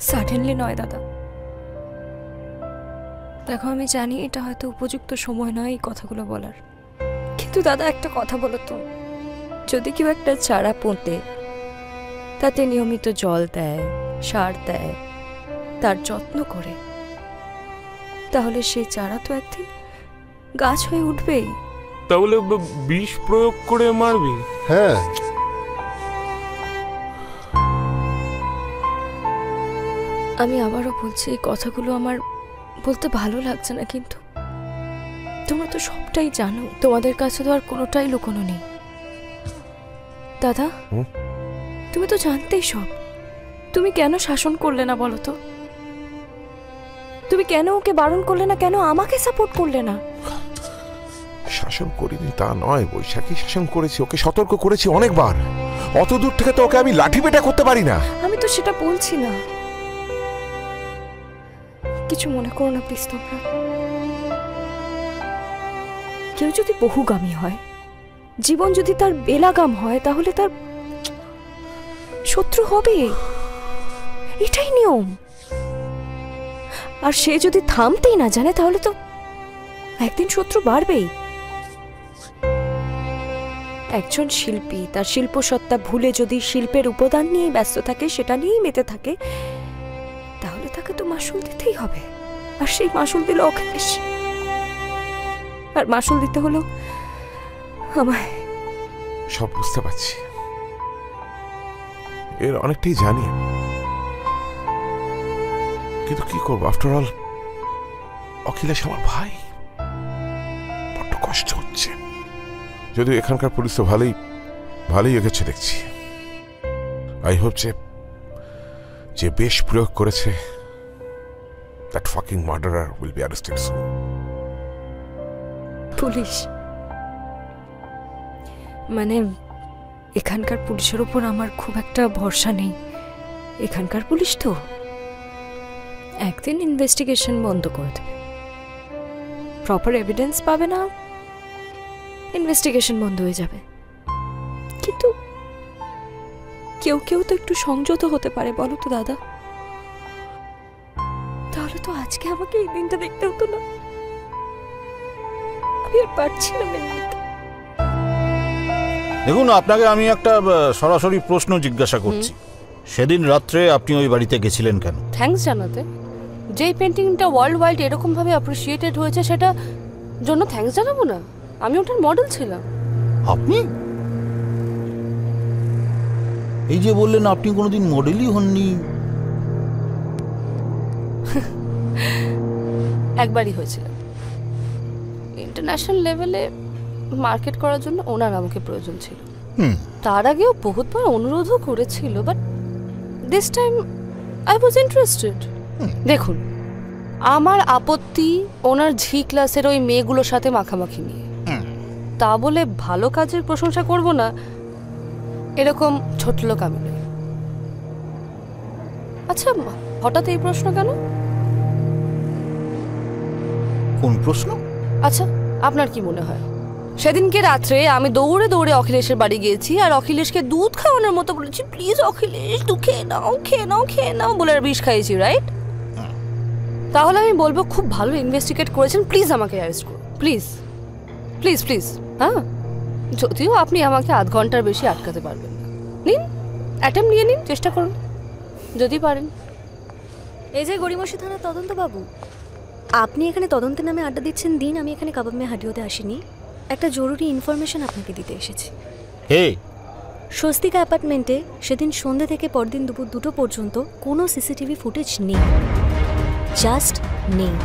Suddenly নয় দাদা। দেখো আমি জানি এটা হয়তো উপযুক্ত সময় নয় এই কথাগুলো বলার, কিন্তু দাদা একটা কথা বলো তো, যদি কেউ একটা চারা পোঁতে, তাতে নিয়মিত জল দেয়, সার দেয়, তার যত্ন করে, তাহলে সেই চারা তো একদিন গাছ হয়ে উঠবেই। তাহলে বিষ প্রয়োগ করে মারবে? হ্যাঁ, আমি আবারও বলছি, এই কথাগুলো আমার বলতে ভালো লাগছে না, কিন্তু তোমরা তো সবটাই জানো, তোমাদের কাছে তো আর কোনোটাই লুকোনো নেই। দাদা, তুমি তো জানতেই সব, তুমি কেন শাসন করলে না বলো তো? তুমি কেন ওকে বারণ করলে না, কেন আমাকে সাপোর্ট করলে না? শাসন করিনি তা নয় বৈশাখী, শাসন করেছি, ওকে সতর্ক করেছি অনেকবার। অত দূর থেকে তো ওকে আমি লাঠি পেটা করতে পারি না। আমি তো সেটা বলছি না, কিছু মনে করো না প্লিজ তোমরা। কেউ যদি বহুগামী হয়, জীবন যদি তার বেলাগাম হয়, তাহলে তার শত্রু হবে, এটাই নিয়ম। আর সে যদি থামতেই না জানে, তাহলে তো একদিন শত্রু বাড়বেই। একজন শিল্পী তার শিল্পসত্তা ভুলে যদি শিল্পের উপাদান নিয়ে ব্যস্ত থাকে, সেটা নিয়েই মেতে থাকে, তাহলে তাকে তো মাসুল দিতেই হবে। আর সেই মাসুল দিল অখিলেশ, আর মাসুল দিতে হলো আমায়। সব বুঝতে পারছি, এর অনেকটাই জানি, কিন্তু কি করবো, আফটার অল অখিলেশ আমার ভাই। বড্ড কষ্ট হচ্ছে, যদিও এখানকার পুলিশ তো ভালোই এগেছে দেখছি। আই হোপ যে বেশ প্রয়োগ করেছে, that fucking murderer will be arrested soon. Police মানে এখানকার পুলিশের উপর আমার খুব একটা ভরসা নেই। এখানকার পুলিশ তো একদিন ইনভেস্টিগেশন বন্ধ করে দেবে, প্রপার এভিডেন্স পাবে না, ইনভেস্টিগেশন বন্ধ হয়ে যাবে। কিন্তু কেউ তো একটু সংযত হতে পারে, বলো তো দাদা? তাহলে তো আজকে আমাকে এই দিনটা দেখতে হতো না। আমি আর পারছি না মেনে নিতে। দেখুন, আপনাকে আমি একটা সরাসরি প্রশ্ন জিজ্ঞাসা করছি। সেদিন রাত্রে আপনি ওই বাড়িতে গেছিলেন কেন? থ্যাঙ্কস জানাতে। যেই পেন্টিংটা ওয়ার্ল্ড ওয়াইড এরকম ভাবে অ্যাপ্রিসিয়েটেড হয়েছে, সেটা জন্য থ্যাঙ্কস জানাবো না? আমি ওটার মডেল ছিলাম। আপনি এই যে বললেন আপনি কোনোদিন মডেলই হননি। একবারই হয়েছিল, ইন্টারন্যাশনাল লেভেলে মার্কেট করার জন্য ওনার আমাকে প্রয়োজন ছিল। তার আগেও বহুতবার অনুরোধও করেছিল, but this time I was interested. দেখুন, আমার আপত্তি ওনার ঝি ক্লাসের ওই মেয়েগুলোর সাথে মাখামাখি নিয়ে। তা বলে ভালো কাজের প্রশংসা করব না, এরকম ছোট লোক আমি নই। আচ্ছা, হঠাৎ এই প্রশ্ন কেন? কোন প্রশ্ন? আচ্ছা, আপনার কি মনে হয় সেদিনকে রাত্রে আমি দৌড়ে দৌড়ে অখিলেশের বাড়ি গিয়েছি আর অখিলেশকে দুধ খাওয়ানোর মতো বলেছি, প্লিজ অখিলেশ তুই খেয়ে নাও বলে আর বিষ খাইয়েছি, রাইট? তাহলে আমি বলবো খুব ভালো ইনভেস্টিগেট করেছেন, প্লিজ আমাকে অ্যারেস্ট করুন, প্লিজ প্লিজ প্লিজ। হ্যাঁ, যদিও আপনি আমাকে আধ ঘন্টার বেশি আটকাতে পারবেন না। নিন, অ্যাটেম্প নিয়ে নিন, চেষ্টা করুন যদি পারেন। এই যে গড়িমসি থানার তদন্ত বাবু, আপনি এখানে তদন্তের নামে আড্ডা দিচ্ছেন দিন, আমি এখানে কাবাব মেয়ে হাঁটি হতে আসিনি, একটা জরুরি ইনফরমেশন আপনাকে দিতে এসেছি। স্বস্তিকা অ্যাপার্টমেন্টে সেদিন সন্ধ্যে থেকে পরদিন দুপুর 2টো পর্যন্ত কোনো সিসিটিভি ফুটেজ নেই, জাস্ট নেই।